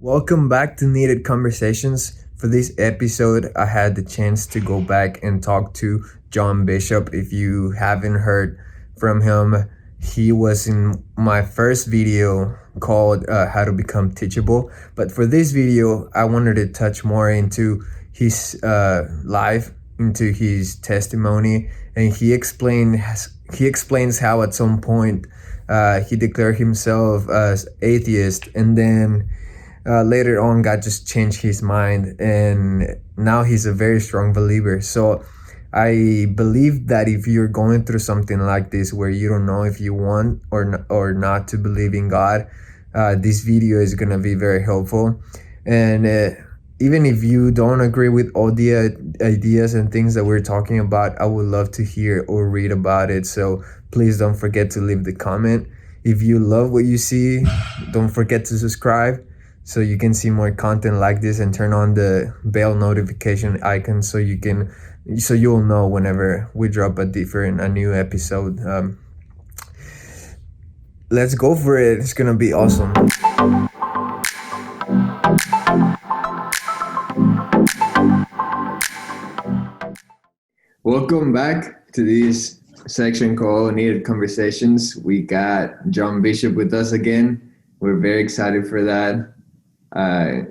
Welcome back to Needed Conversations. For this episode, I had the chance to go back and talk to John Bishop. If you haven't heard from him, he was in my first video called How to Become Teachable. But for this video, I wanted to touch more into his life, into his testimony, and he explains how at some point he declared himself as atheist, and then later on God just changed his mind, and now he's a very strong believer. So I believe that if you're going through something like this where you don't know if you want or not to believe in God, this video is going to be very helpful. And even if you don't agree with all the ideas and things that we're talking about, I would love to hear or read about it. So please don't forget to leave the comment. If you love what you see, don't forget to subscribe so you can see more content like this, and turn on the bell notification icon so you'll know whenever we drop a new episode. Let's go for it. It's gonna be awesome. Welcome back to this section called Needed Conversations. We got John Bishop with us again. We're very excited for that. Uh,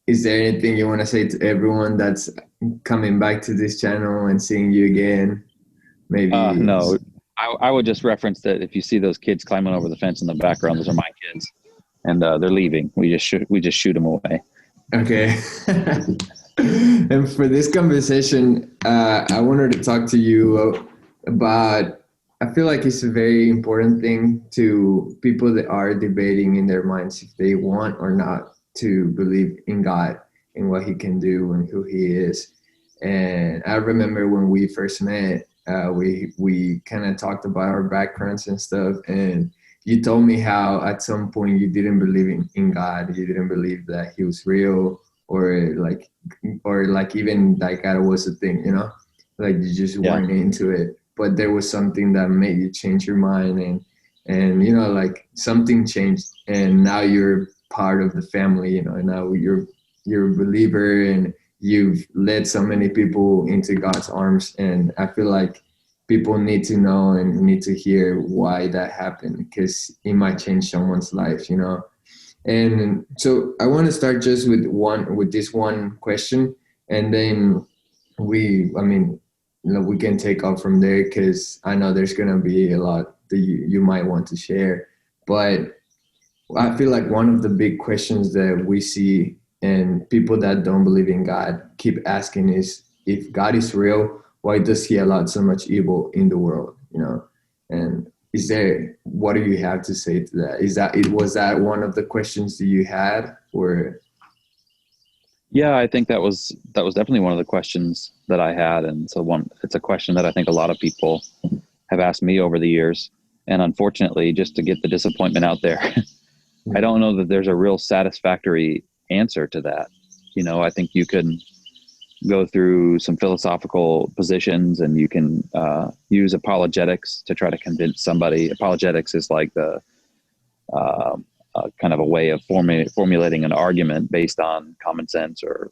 is there anything you want to say to everyone that's coming back to this channel and seeing you again? Maybe. No, I would just reference that if you see those kids climbing over the fence in the background, those are my kids, and they're leaving. We just shoot them away. Okay. And for this conversation, I wanted to talk to you about. I feel like it's a very important thing to people that are debating in their minds if they want or not to believe in God and what He can do and who He is. And I remember when we first met, we kind of talked about our backgrounds and stuff, and you told me how at some point you didn't believe in God, you didn't believe that He was real, or like even that God was a thing, like you just weren't into it. But there was something that made you change your mind, and like something changed, and now you're part of the family, and now you're a believer, and you've led so many people into God's arms. And I feel like people need to know and need to hear why that happened, because it might change someone's life. And so I want to start just with this one question, and then we can take off from there, because I know there's gonna be a lot that you might want to share. But I feel like one of the big questions that we see and people that don't believe in God keep asking is, if God is real, why does He allow so much evil in the world? And what do you have to say to that? Was that one of the questions that you had, or? Yeah, I think that was definitely one of the questions that I had, and it's a question that I think a lot of people have asked me over the years. And unfortunately, just to get the disappointment out there, I don't know that there's a real satisfactory answer to that. I think you can go through some philosophical positions, and you can use apologetics to try to convince somebody. Apologetics is like the kind of a way of formulating an argument based on common sense or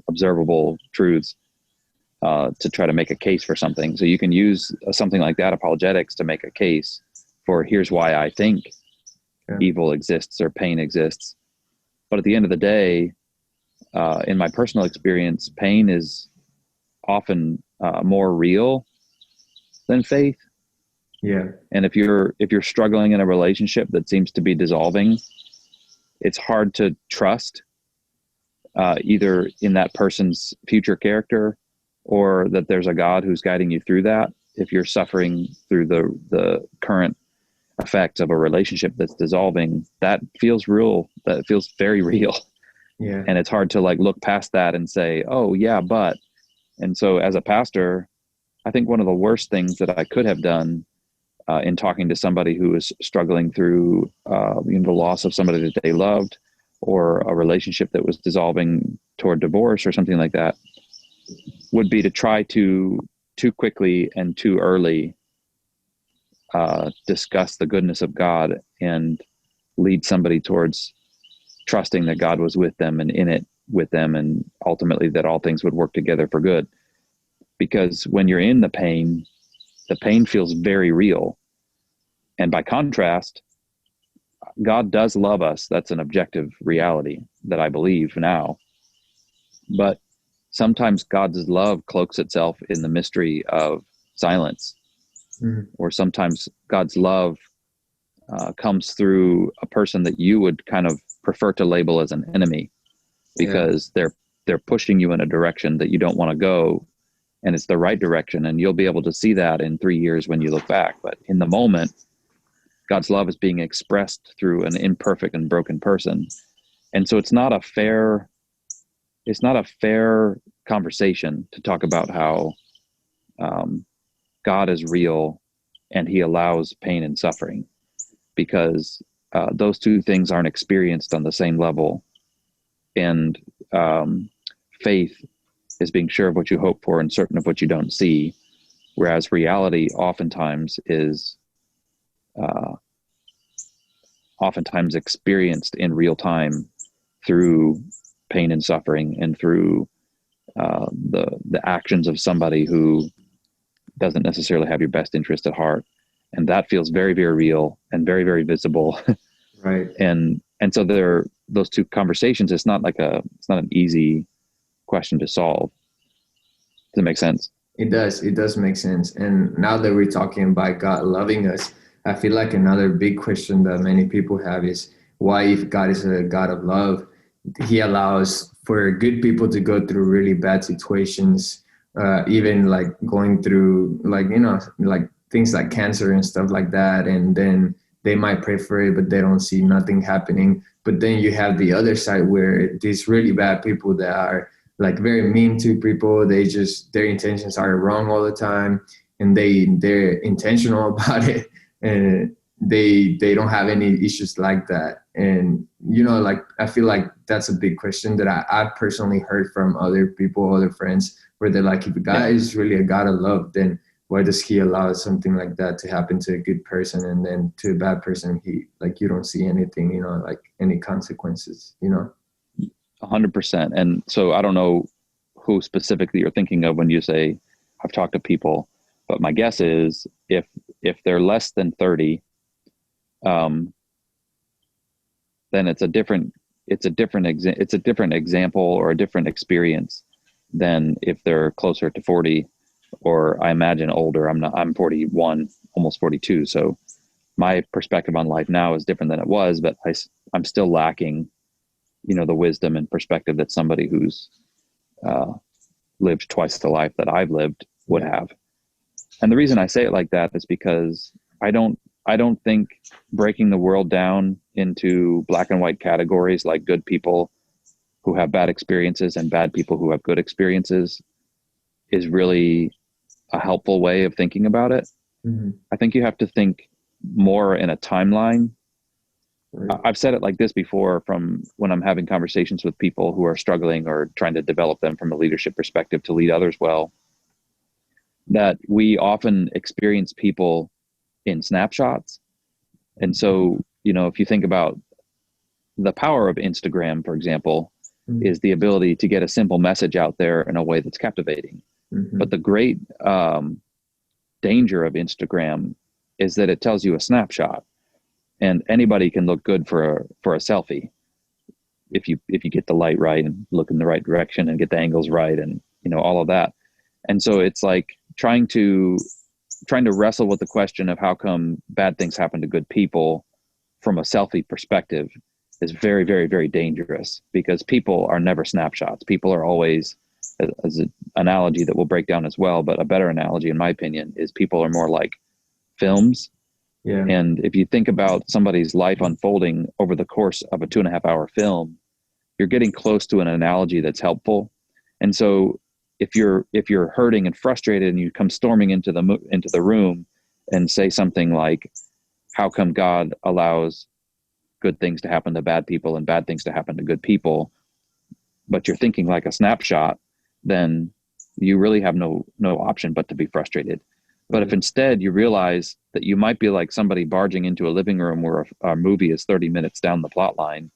observable truths to try to make a case for something. So you can use something like that, apologetics, to make a case for, here's why I think evil exists or pain exists. But at the end of the day, in my personal experience, pain is often more real than faith. Yeah. And if you're struggling in a relationship that seems to be dissolving, it's hard to trust either in that person's future character, or that there's a God who's guiding you through that. If you're suffering through the current effects of a relationship that's dissolving, that feels real. That feels very real. Yeah. And it's hard to look past that and say, oh yeah, but. And so as a pastor, I think one of the worst things that I could have done in talking to somebody who is struggling through the loss of somebody that they loved, or a relationship that was dissolving toward divorce or something like that, would be to try to too quickly and too early discuss the goodness of God and lead somebody towards trusting that God was with them and in it with them, and ultimately that all things would work together for good. Because when you're in the pain feels very real. And by contrast, God does love us. That's an objective reality that I believe now. But sometimes God's love cloaks itself in the mystery of silence, or sometimes God's love comes through a person that you would kind of prefer to label as an enemy, because they're pushing you in a direction that you don't want to go, and it's the right direction, and you'll be able to see that in 3 years when you look back. But in the moment, God's love is being expressed through an imperfect and broken person. And so it's not a fair conversation to talk about how God is real and he allows pain and suffering, because those two things aren't experienced on the same level. And faith is being sure of what you hope for and certain of what you don't see, whereas reality oftentimes is oftentimes experienced in real time through pain and suffering, and through the actions of somebody who doesn't necessarily have your best interest at heart. And that feels very, very real and very, very visible. Right. And so those two conversations, it's not an easy question to solve. Does it make sense? It does make sense. And now that we're talking about God loving us, I feel like another big question that many people have is, why, if God is a God of love, he allows for good people to go through really bad situations, even like going through, like, like things like cancer and stuff like that. And then they might pray for it, but they don't see nothing happening. But then you have the other side where these really bad people that are like very mean to people, their intentions are wrong all the time, and they're intentional about it, and they don't have any issues like that. And like, I feel like that's a big question that I personally heard from other people, other friends, where they're like, if God is really a God of love, then why does he allow something like that to happen to a good person, and then to a bad person he, like, you don't see anything, like any consequences? 100%. And so I don't know who specifically you're thinking of when you say I've talked to people, but my guess is if they're less than 30, then it's a different example or a different experience than if they're closer to 40, or I imagine older. I'm 41, almost 42. So my perspective on life now is different than it was, but I'm still lacking, the wisdom and perspective that somebody who's lived twice the life that I've lived would have. And the reason I say it like that is because I don't think breaking the world down into black and white categories, like good people who have bad experiences and bad people who have good experiences, is really a helpful way of thinking about it. Mm-hmm. I think you have to think more in a timeline. Right. I've said it like this before, from when I'm having conversations with people who are struggling or trying to develop them from a leadership perspective to lead others well, that we often experience people in snapshots. And so, if you think about the power of Instagram, for example, Mm-hmm. is the ability to get a simple message out there in a way that's captivating. Mm-hmm. But the great danger of Instagram is that it tells you a snapshot. And anybody can look good for a selfie if you get the light right and look in the right direction and get the angles right, and all of that. And so it's like trying to wrestle with the question of how come bad things happen to good people from a selfie perspective is very, very, very dangerous, because people are never snapshots. People are always, as an analogy that we'll break down as well, but a better analogy in my opinion is people are more like films. Yeah. And if you think about somebody's life unfolding over the course of a 2.5 hour film, you're getting close to an analogy that's helpful. And so if you're hurting and frustrated and you come storming into the room and say something like, how come God allows good things to happen to bad people and bad things to happen to good people, but you're thinking like a snapshot, then you really have no option but to be frustrated. But if instead you realize that you might be like somebody barging into a living room where a movie is 30 minutes down the plot line,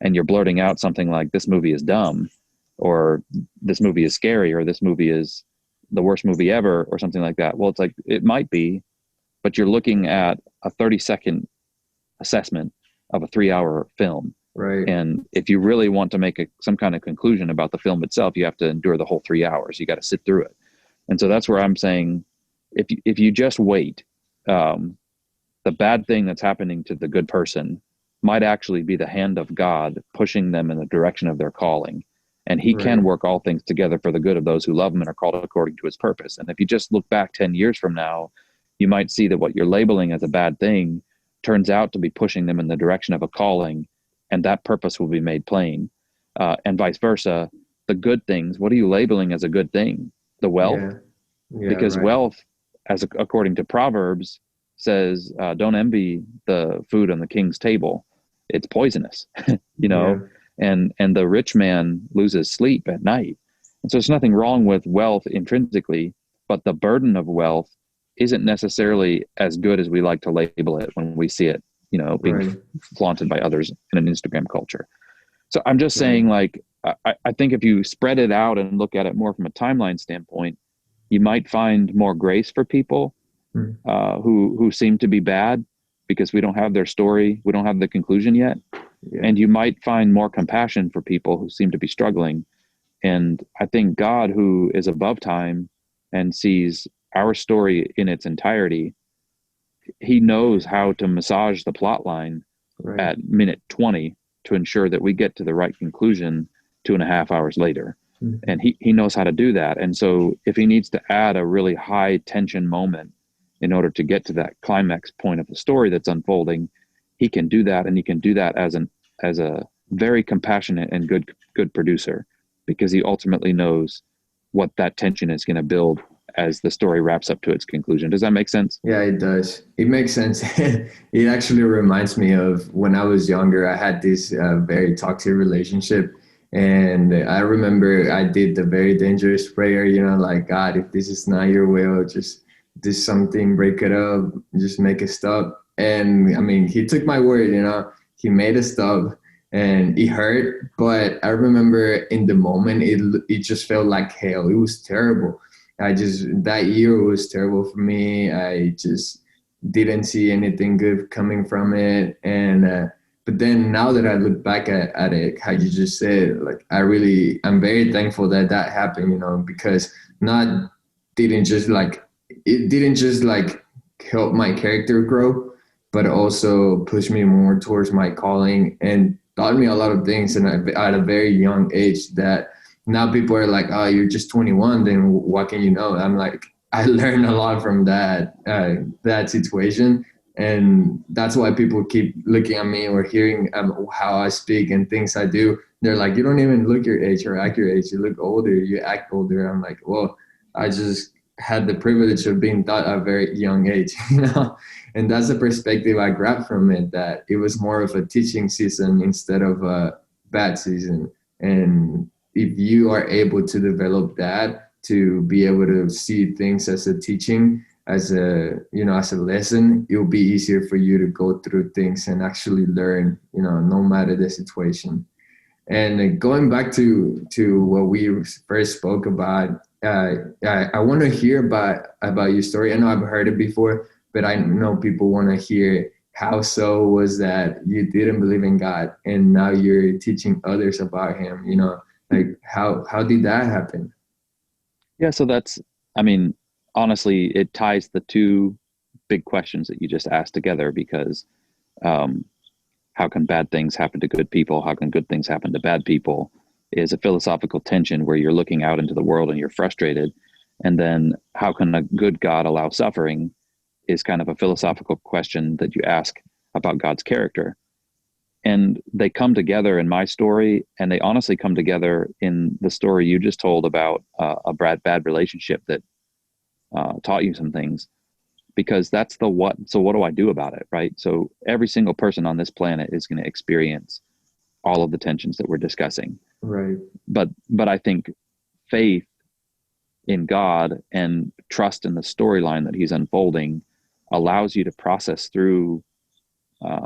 and you're blurting out something like, this movie is dumb, or this movie is scary, or this movie is the worst movie ever, or something like that. Well, it's like, it might be, but you're looking at a 30-second assessment of a 3-hour film. Right. And if you really want to make some kind of conclusion about the film itself, you have to endure the whole 3 hours. You got to sit through it. And so that's where I'm saying, if you just wait, the bad thing that's happening to the good person might actually be the hand of God pushing them in the direction of their calling. And he Right. can work all things together for the good of those who love him and are called according to his purpose. And if you just look back 10 years from now, you might see that what you're labeling as a bad thing turns out to be pushing them in the direction of a calling, and that purpose will be made plain. And vice versa, the good things, what are you labeling as a good thing? The wealth? Yeah. Yeah. Because Right. wealth, according to Proverbs, says, don't envy the food on the king's table. It's poisonous, you Yeah. know, and the rich man loses sleep at night. And so there's nothing wrong with wealth intrinsically, but the burden of wealth isn't necessarily as good as we like to label it when we see it, you know, being Right. flaunted by others in an Instagram culture. So I'm just Right. saying, like, I think if you spread it out and look at it more from a timeline standpoint, you might find more grace for people Mm. who seem to be bad, because we don't have their story, we don't have the conclusion yet. Yeah. And you might find more compassion for people who seem to be struggling. And I think God, who is above time and sees our story in its entirety, he knows how to massage the plot line Right. at minute 20 to ensure that we get to the right conclusion 2.5 hours later. Mhm. And he knows how to do that. And so if he needs to add a really high tension moment in order to get to that climax point of the story that's unfolding, he can do that. And he can do that as a very compassionate and good producer, because he ultimately knows what that tension is going to build as the story wraps up to its conclusion. Does that make sense? Yeah, it does. It makes sense. It actually reminds me of when I was younger. I had this very toxic relationship. And I remember I did the very dangerous prayer, like, God, if this is not your will, just do something, break it up, just make it stop. And I mean, he took my word, he made it stop and it hurt. But I remember in the moment, it just felt like hell. It was terrible. That year was terrible for me. I just didn't see anything good coming from it. But then now that I look back at it, how you just said, like, I'm very thankful that that happened, because not didn't just like, it didn't just like help my character grow, but also push me more towards my calling and taught me a lot of things at a very young age that now people are like, oh, you're just 21, then what can you know? I'm like, I learned a lot from that situation. And that's why people keep looking at me or hearing how I speak and things I do. They're like, you don't even look your age or act your age. You look older, you act older. I'm like, well, I just had the privilege of being taught at a very young age, And that's the perspective I grabbed from it, that it was more of a teaching season instead of a bad season. And if you are able to develop that, to be able to see things as a teaching, as a lesson, it will be easier for you to go through things and actually learn, no matter the situation. And going back to what we first spoke about, I want to hear about your story. I know I've heard it before, but I know people want to hear how so was that you didn't believe in God and now you're teaching others about Him. Like how did that happen? Yeah, so I mean, honestly, it ties the two big questions that you just asked together, because um, how can bad things happen to good people? How can good things happen to bad people? Is a philosophical tension where you're looking out into the world and you're frustrated. And then how can a good God allow suffering is kind of a philosophical question that you ask about God's character. And they come together in my story, and they honestly come together in the story you just told about a bad relationship that taught you some things, because that's the what. So what do I do about it, right? So every single person on this planet is going to experience all of the tensions that we're discussing. Right. But I think faith in God and trust in the storyline that He's unfolding allows you to process through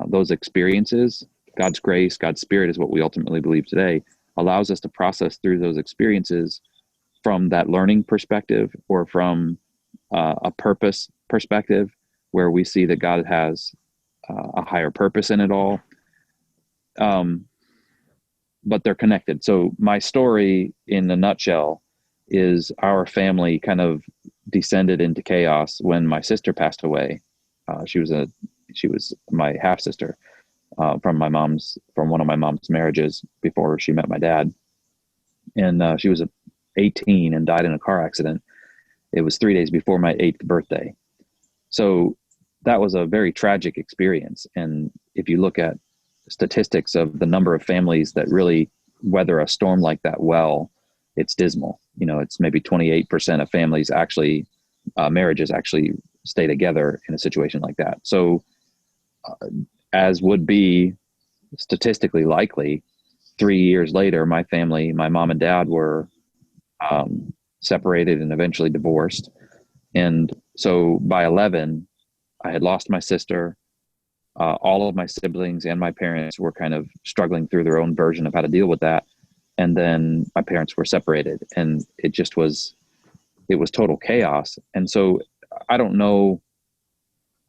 those experiences God's grace, God's spirit is what we ultimately believe today, allows us to process through those experiences from that learning perspective, or from a purpose perspective, where we see that God has a higher purpose in it all. But they're connected. So my story in a nutshell is our family kind of descended into chaos when my sister passed away. She was my half sister from one of my mom's marriages before she met my dad. And she was 18 and died in a car accident. It was 3 days before my 8th birthday. So that was a very tragic experience. And if you look at statistics of the number of families that really weather a storm like that well, it's dismal. It's maybe 28% of families actually, marriages actually stay together in a situation like that. So as would be statistically likely, 3 years later, my family, my mom and dad were separated and eventually divorced. And so by 11, I had lost my sister. All of my siblings and my parents were kind of struggling through their own version of how to deal with that. And then my parents were separated, and it was total chaos. And so I don't know,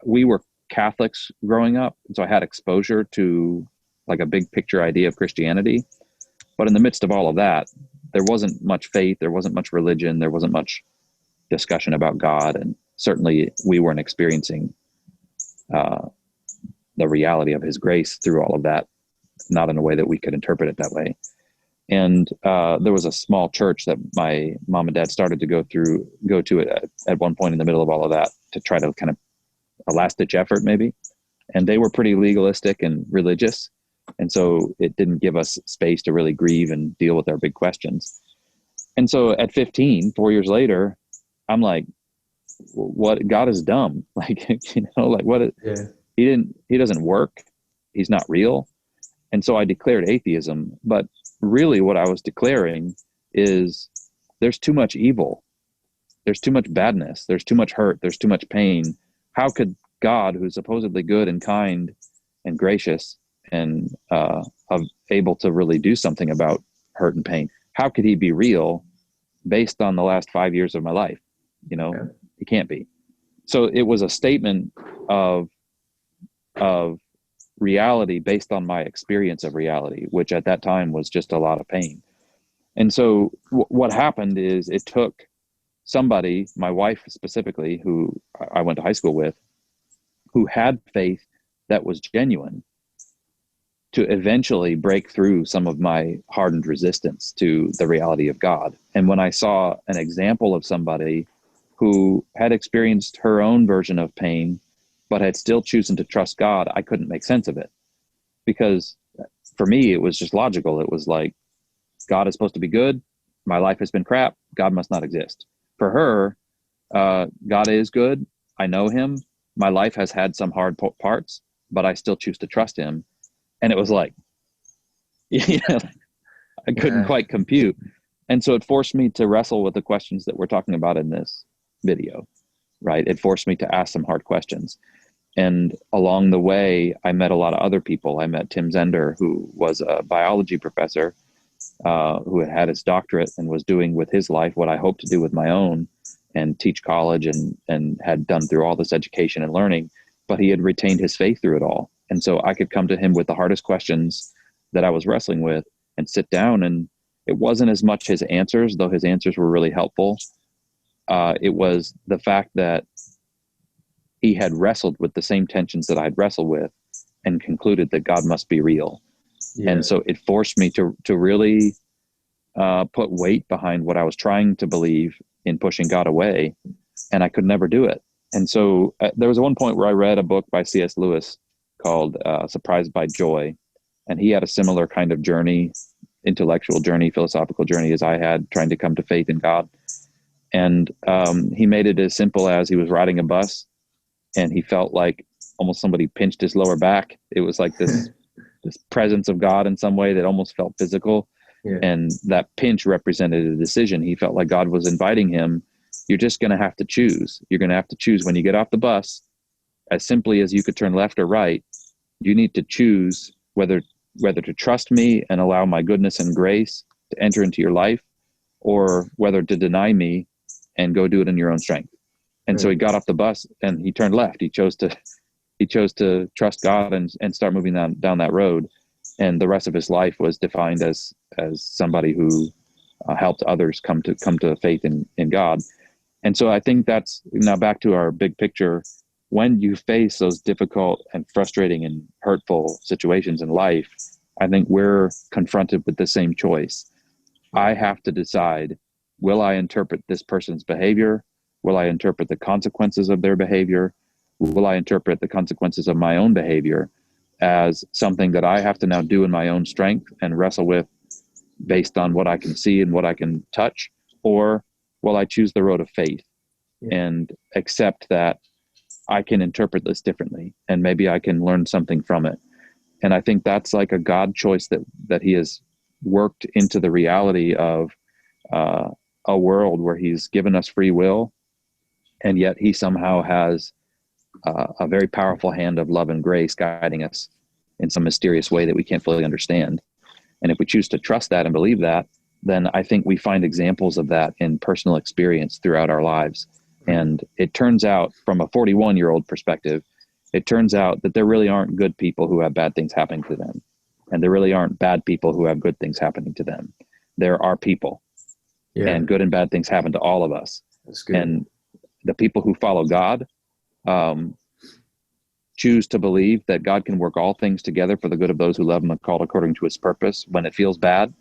we were Catholics growing up. So I had exposure to like a big picture idea of Christianity. But in the midst of all of that, there wasn't much faith. There wasn't much religion. There wasn't much discussion about God. And certainly we weren't experiencing the reality of his grace through all of that, not in a way that we could interpret it that way. And there was a small church that my mom and dad started to go to it at one point in the middle of all of that, to try to kind of a last ditch effort maybe. And they were pretty legalistic and religious. And so it didn't give us space to really grieve and deal with our big questions. And so at 15, 4 years later, I'm like, what? God is dumb. Like, like what? Yeah. He doesn't work. He's not real. And so I declared atheism. But really what I was declaring is there's too much evil. There's too much badness. There's too much hurt. There's too much pain. How could God, who's supposedly good and kind and gracious and able to really do something about hurt and pain, how could he be real based on the last 5 years of my life? Yeah. He can't be. So it was a statement of reality based on my experience of reality, which at that time was just a lot of pain. And so what happened is it took somebody, my wife specifically, who I went to high school with, who had faith that was genuine, to eventually break through some of my hardened resistance to the reality of God. And when I saw an example of somebody who had experienced her own version of pain, but had still chosen to trust God, I couldn't make sense of it. Because for me, it was just logical. It was like, God is supposed to be good. My life has been crap. God must not exist. For her, God is good. I know him. My life has had some hard parts, but I still choose to trust him. And it was like, I couldn't quite compute. And so it forced me to wrestle with the questions that we're talking about in this video, right? It forced me to ask some hard questions. And along the way, I met a lot of other people. I met Tim Zender, who was a biology professor, who had his doctorate and was doing with his life what I hope to do with my own, and teach college and had done through all this education and learning, but he had retained his faith through it all. And so I could come to him with the hardest questions that I was wrestling with and sit down, and it wasn't as much his answers, though his answers were really helpful. It was the fact that he had wrestled with the same tensions that I'd wrestled with and concluded that God must be real. Yeah. And so it forced me to really put weight behind what I was trying to believe in pushing God away, and I could never do it. And so there was one point where I read a book by C.S. Lewis called Surprised by Joy, and he had a similar kind of journey, intellectual journey, philosophical journey as I had, trying to come to faith in God. And he made it as simple as he was riding a bus and he felt like almost somebody pinched his lower back. It was like this this presence of God in some way that almost felt physical. Yeah. And that pinch represented a decision. He felt like God was inviting him. You're just going to have to choose. You're going to have to choose when you get off the bus, as simply as you could turn left or right. You need to choose whether whether to trust me and allow my goodness and grace to enter into your life, or whether to deny me and go do it in your own strength. And so he got off the bus and he turned left. He chose to trust God and start moving down that road. And the rest of his life was defined as somebody who helped others come to faith in God. And so I think that's now back to our big picture. When you face those difficult and frustrating and hurtful situations in life, I think we're confronted with the same choice. I have to decide, will I interpret this person's behavior? Will I interpret the consequences of their behavior? Will I interpret the consequences of my own behavior as something that I have to now do in my own strength and wrestle with based on what I can see and what I can touch? Or will I choose the road of faith and accept that I can interpret this differently and maybe I can learn something from it? And I think that's like a God choice that he has worked into the reality of a world where he's given us free will, and yet he somehow has a very powerful hand of love and grace guiding us in some mysterious way that we can't fully understand. And if we choose to trust that and believe that, then I think we find examples of that in personal experience throughout our lives. And it turns out, from a 41-year-old perspective, it turns out that there really aren't good people who have bad things happening to them. And there really aren't bad people who have good things happening to them. There are people. Yeah. And good and bad things happen to all of us. That's good. And the people who follow God choose to believe that God can work all things together for the good of those who love him and called according to his purpose when it feels bad,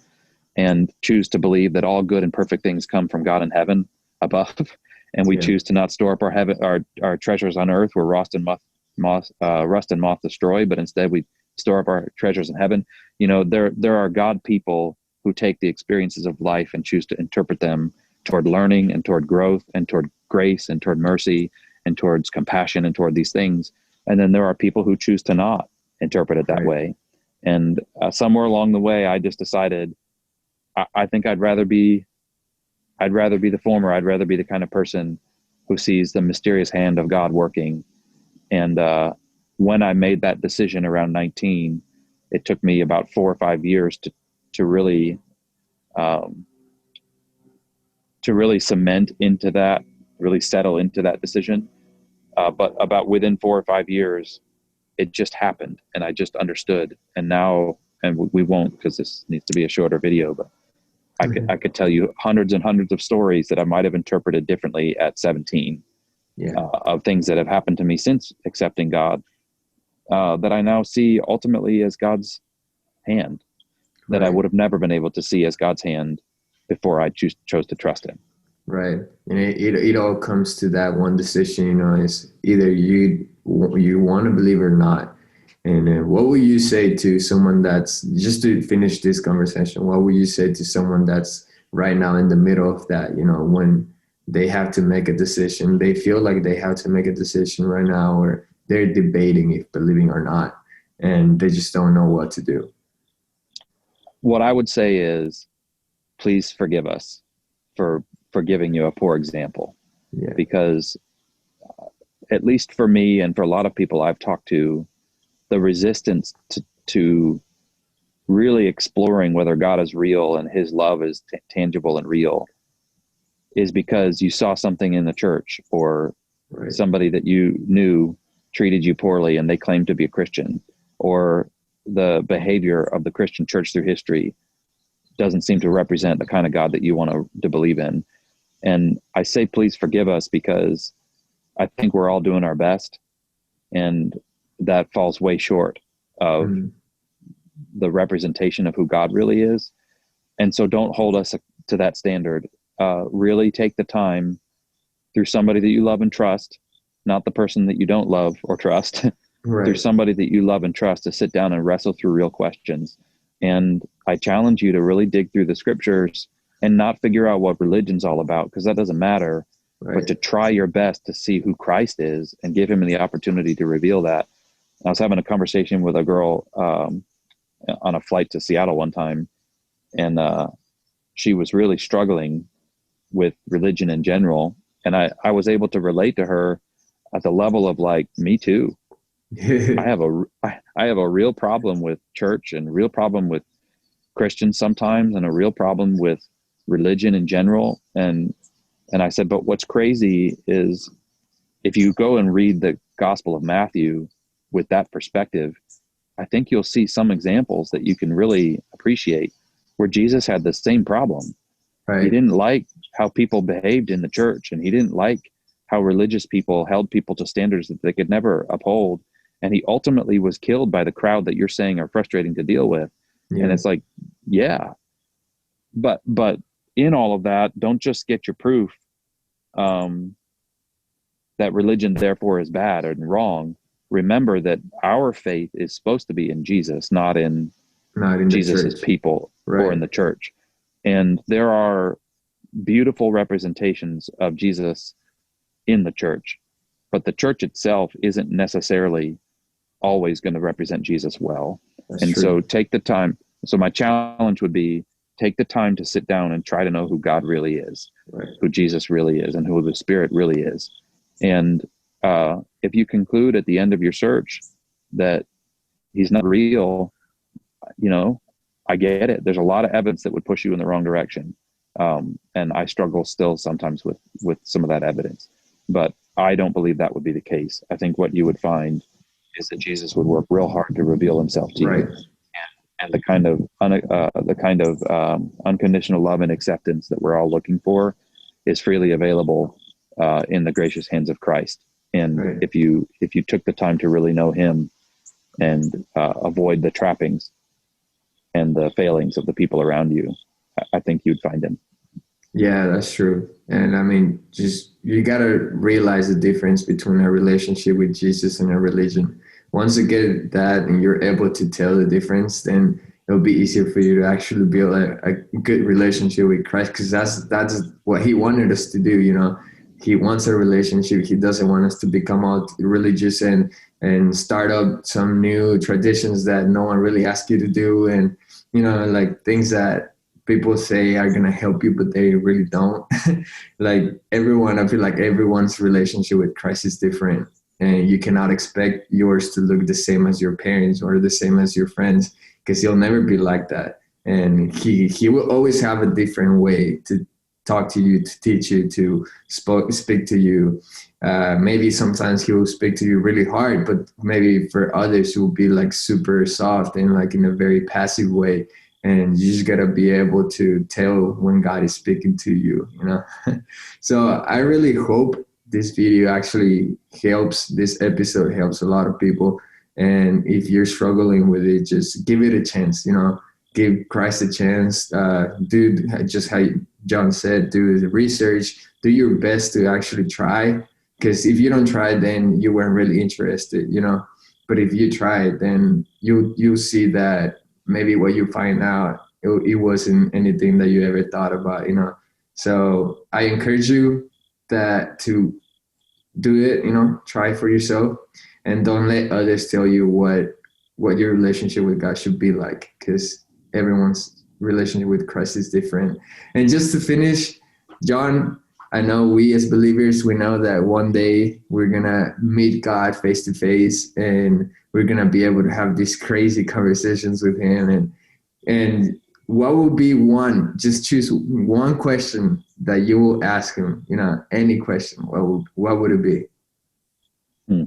and choose to believe that all good and perfect things come from God in heaven above. And we choose to not store up our treasures on earth where rust and moth destroy, but instead we store up our treasures in heaven. You know, there are God people who take the experiences of life and choose to interpret them toward learning and toward growth and toward grace and toward mercy and towards compassion and toward these things. And then there are people who choose to not interpret it that way. And somewhere along the way, I just decided, I think I'd rather be the former. I'd rather be the kind of person who sees the mysterious hand of God working. And when I made that decision around 19, it took me about 4 or 5 years to really cement into that, really settle into that decision. But about within 4 or 5 years, it just happened, and I just understood. And now, and we won't, because this needs to be a shorter video, but I could tell you hundreds and hundreds of stories that I might have interpreted differently at 17, of things that have happened to me since accepting God, that I now see ultimately as God's hand, that I would have never been able to see as God's hand before I chose to trust him. Right. And it all comes to that one decision, you know, it's either you want to believe or not. And what would you say to someone that's, just to finish this conversation, what would you say to someone that's right now in the middle of that, you know, when they have to make a decision, they feel like they have to make a decision right now, or they're debating if believing or not, and they just don't know what to do? What I would say is, please forgive us for giving you a poor example, because at least for me and for a lot of people I've talked to, the resistance to really exploring whether God is real and his love is tangible and real is because you saw something in the church, or somebody that you knew treated you poorly and they claimed to be a Christian, or the behavior of the Christian church through history doesn't seem to represent the kind of God that you want to believe in. And I say, please forgive us, because I think we're all doing our best, and that falls way short of the representation of who God really is. And so don't hold us to that standard. Really take the time through somebody that you love and trust, not the person that you don't love or trust, through somebody that you love and trust, to sit down and wrestle through real questions. And I challenge you to really dig through the scriptures and not figure out what religion's all about, because that doesn't matter, but to try your best to see who Christ is and give him the opportunity to reveal that. I was having a conversation with a girl on a flight to Seattle one time, and she was really struggling with religion in general. And I was able to relate to her at the level of, like, me too. I I have a real problem with church and a real problem with Christians sometimes and a real problem with religion in general. And I said, but what's crazy is if you go and read the Gospel of Matthew with that perspective, I think you'll see some examples that you can really appreciate where Jesus had the same problem. He Right. didn't like how people behaved in the church, and he didn't like how religious people held people to standards that they could never uphold. And he ultimately was killed by the crowd that you're saying are frustrating to deal with. And Yeah. it's like, yeah, but in all of that, don't just get your proof um, that religion therefore is bad and wrong. Remember that our faith is supposed to be in Jesus, not in Not in the Jesus's church. people or Right. in the church. And there are beautiful representations of Jesus in the church, but the church itself isn't necessarily always going to represent Jesus well. That's And so true. take the time. So my challenge would be take the time to sit down and try to know who God really is, Right. who Jesus really is, and who the Spirit really is. And if you conclude at the end of your search that he's not real, you know, I get it. There's a lot of evidence that would push you in the wrong direction. And I struggle still sometimes with some of that evidence, but I don't believe that would be the case. I think what you would find is that Jesus would work real hard to reveal himself to Right. you, and the kind of unconditional love and acceptance that we're all looking for is freely available in the gracious hands of Christ. And Right. if you took the time to really know him and avoid the trappings and the failings of the people around you, I think you'd find him. Yeah, that's true. And I mean, just you got to realize the difference between a relationship with Jesus and a religion. Once you get that and you're able to tell the difference, then it'll be easier for you to actually build a good relationship with Christ, because that's what he wanted us to do, you know. He wants a relationship. He doesn't want us to become all religious and start up some new traditions that no one really asked you to do, and you know, like things that people say are gonna help you, but they really don't. Like everyone, I feel like everyone's relationship with Christ is different, and you cannot expect yours to look the same as your parents or the same as your friends, because he'll never be like that. And he will always have a different way to talk to you, to teach you, to speak to you. Maybe sometimes he will speak to you really hard, but maybe for others it will be like super soft and like in a very passive way, and you just gotta be able to tell when God is speaking to you, you know. So I really hope this video actually helps. This episode helps a lot of people, and if you're struggling with it, just give it a chance. You know, give Christ a chance. Do just how John said, do the research, do your best to actually try. Because if you don't try, then you weren't really interested, you know. But if you try, then you'll see that maybe what you find out, it wasn't anything that you ever thought about, you know. So I encourage you that to do it, you know, try for yourself, and don't let others tell you what your relationship with God should be like, because everyone's relationship with Christ is different. And just to finish, John, I know we as believers, we know that one day we're gonna meet God face to face, and we're gonna be able to have these crazy conversations with him. And what will be one, just choose one question that you will ask him, you know, any question, what would it be? Hmm.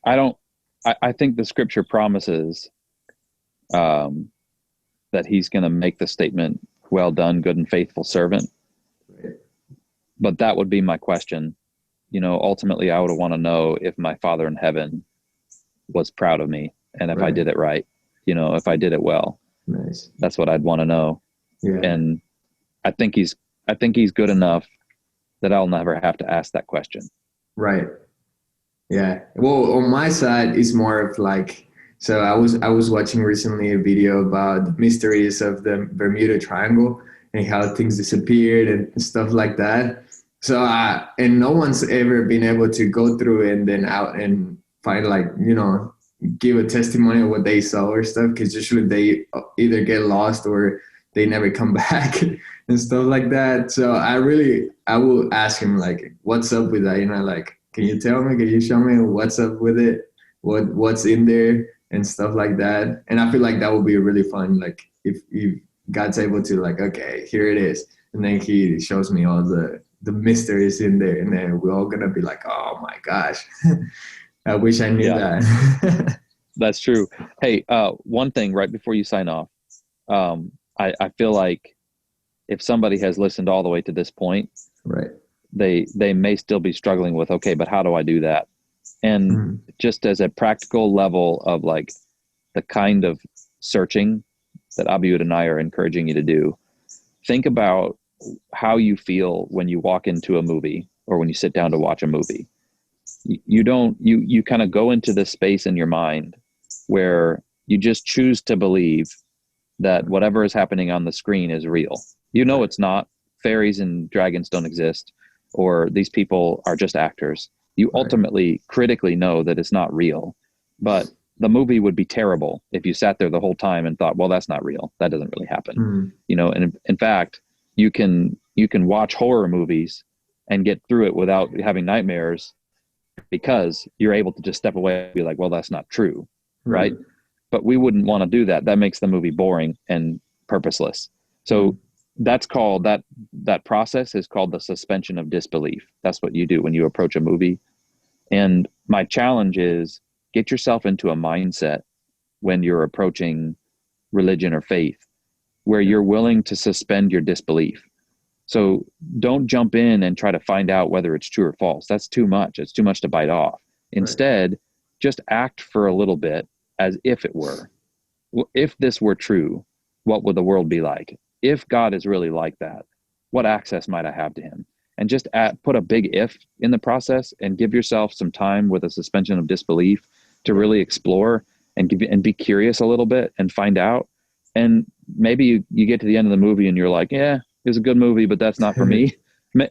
I don't. I think the scripture promises um, that he's going to make the statement, "Well done, good and faithful servant." But that would be my question. You know, ultimately, I would want to know if my Father in heaven was proud of me, and if I Right. did it right. You know, if I did it well. Nice. That's what I'd want to know. Yeah. And I think he's good enough that I'll never have to ask that question. Right. Yeah. Well, on my side, it's more of like, so I was watching recently a video about the mysteries of the Bermuda Triangle and how things disappeared and stuff like that. So and no one's ever been able to go through and then out and find, like, you know, give a testimony of what they saw or stuff, because usually they either get lost or they never come back and stuff like that. So I will ask him like, what's up with that? Like, can you tell me? Can you show me what's up with it? What's in there and stuff like that? And I feel like that would be really fun. Like if God's able to like, okay, here it is, and then he shows me all the mysteries in there, and then we're all gonna be like, oh my gosh, I wish I knew Yeah, that. that's true. Hey, one thing right before you sign off, I feel like if somebody has listened all the way to this point, Right. they may still be struggling with, okay, but how do I do that? And Mm, just as a practical level of like the kind of searching that Abiud and I are encouraging you to do, think about how you feel when you walk into a movie or when you sit down to watch a movie. You don't, you kind of go into this space in your mind where you just choose to believe that whatever is happening on the screen is real. You know, right. it's not. Fairies and dragons don't exist, or these people are just actors. You Right. ultimately critically know that it's not real, but the movie would be terrible if you sat there the whole time and thought, well, that's not real, that doesn't really happen. Mm, And in fact, you can watch horror movies and get through it without having nightmares because you're able to just step away and be like, well, that's not true, right. right? But we wouldn't want to do that. That makes the movie boring and purposeless. So Mm, that's called that process is called the suspension of disbelief. That's what you do when you approach a movie. And my challenge is get yourself into a mindset when you're approaching religion or faith where yeah. you're willing to suspend your disbelief. So don't jump in and try to find out whether it's true or false. That's too much. It's too much to bite off. Right. Instead, just act for a little bit as if it were. If this were true, what would the world be like? If God is really like that, what access might I have to him? And just put a big if in the process and give yourself some time with a suspension of disbelief to Yeah. really explore and be curious a little bit and find out. And maybe you get to the end of the movie and you're like, yeah, it was a good movie, but that's not for me.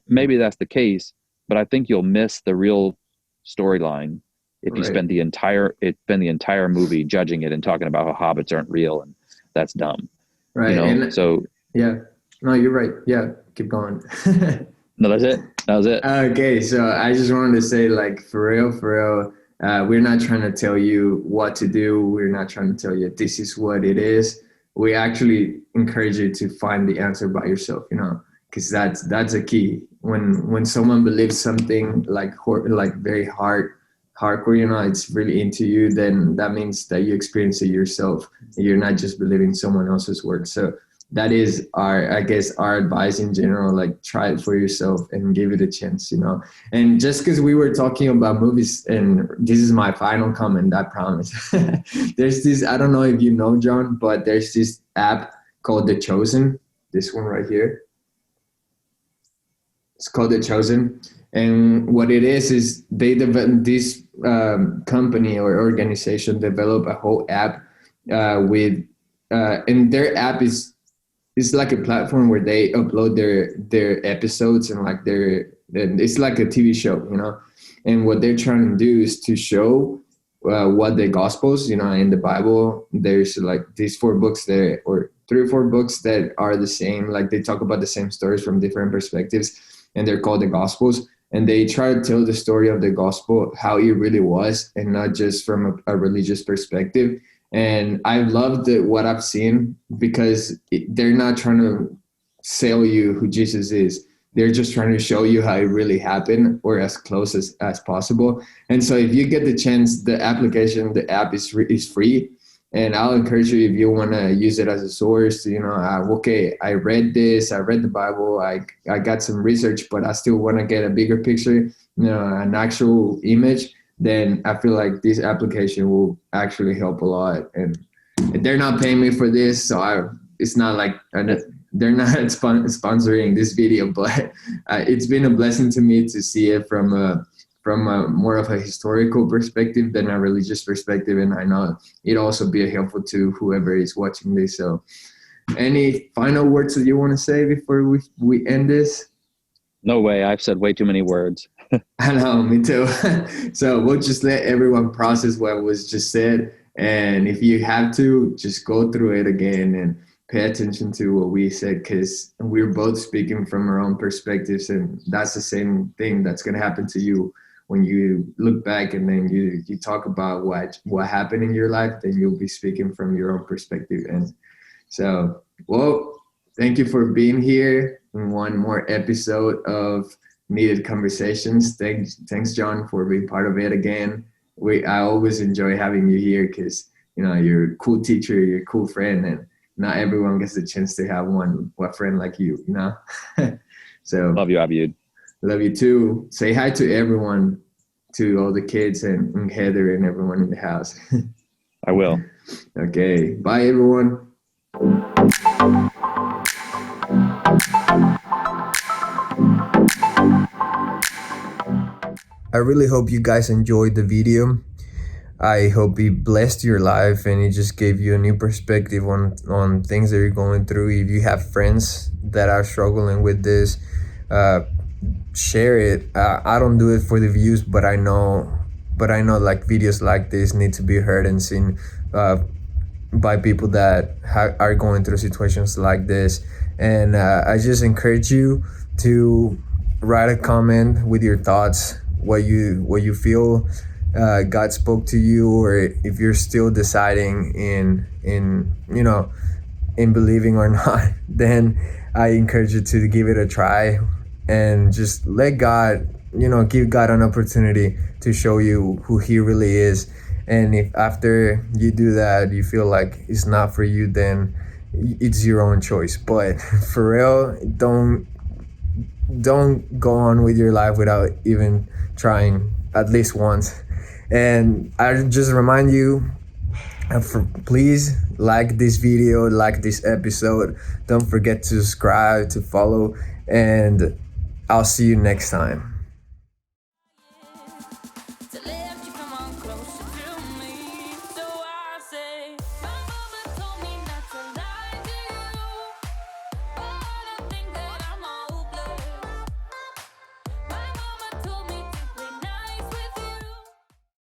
Maybe that's the case, but I think you'll miss the real storyline if you Right. spend the entire movie judging it and talking about how hobbits aren't real and that's dumb. Right. And So yeah. No, you're right. Yeah. Keep going. no, that's it. That was it. Okay, so I just wanted to say, like, for real, we're not trying to tell you what to do. We're not trying to tell you this is what it is. We actually encourage you to find the answer by yourself, because that's a key. When someone believes something like very hardcore, it's really into you, then that means that you experience it yourself. You're not just believing someone else's word. So that is I guess our advice in general, like try it for yourself and give it a chance. And just because we were talking about movies, and this is my final comment, I promise. There's this, I don't know if you know, John, but there's this app called The Chosen, this one right here. It's called The Chosen, and what it is they develop this company or organization develop a whole app with and their app is it's like a platform where they upload their episodes and like and it's like a TV show. And what they're trying to do is to show what the Gospels, in the Bible, there's like these 4 books there, or 3 or 4 books that are the same. Like they talk about the same stories from different perspectives, and they're called the Gospels. And they try to tell the story of the gospel, how it really was, and not just from a religious perspective. And I loved what I've seen because they're not trying to sell you who Jesus is. They're just trying to show you how it really happened, or as close as possible. And so if you get the chance, the app is free. And I'll encourage you, if you want to use it as a source, okay, I read this, I read the Bible, I got some research, but I still want to get a bigger picture, an actual image. Then I feel like this application will actually help a lot. And they're not paying me for this, so it's not like they're not sponsoring this video, but it's been a blessing to me to see it from a more of a historical perspective than a religious perspective, and I know it also be helpful to whoever is watching this. So, any final words that you want to say before we end this? No way. I've said way too many words. I know, me too. So we'll just let everyone process what was just said. And if you have to, just go through it again pay attention to what we said, because we're both speaking from our own perspectives, and that's the same thing that's going to happen to you when you look back and then you talk about what happened in your life. Then you'll be speaking from your own perspective. And so, well, thank you for being here in one more episode of Needed Conversations. Thanks, John, for being part of it again. I always enjoy having you here, because you're a cool teacher, you're a cool friend, and not everyone gets the chance to have a friend like you. So Love you, Abiud. love you too. Say hi to everyone, to all the kids and Heather and everyone in the house. I will. Okay, bye everyone. I really hope you guys enjoyed the video. I hope it blessed your life and it just gave you a new perspective on things that you're going through. If you have friends that are struggling with this, share it. I don't do it for the views, but I know like videos like this need to be heard and seen by people that are going through situations like this. And I just encourage you to write a comment with your thoughts, what you feel God spoke to you, or if you're still deciding in believing or not. Then I encourage you to give it a try and just let God, give God an opportunity to show you who He really is. And if after you do that you feel like it's not for you, then it's your own choice. But for real, don't go on with your life without even trying at least once. And I just remind you, please like this video, like this episode. Don't forget to subscribe, to follow, and I'll see you next time.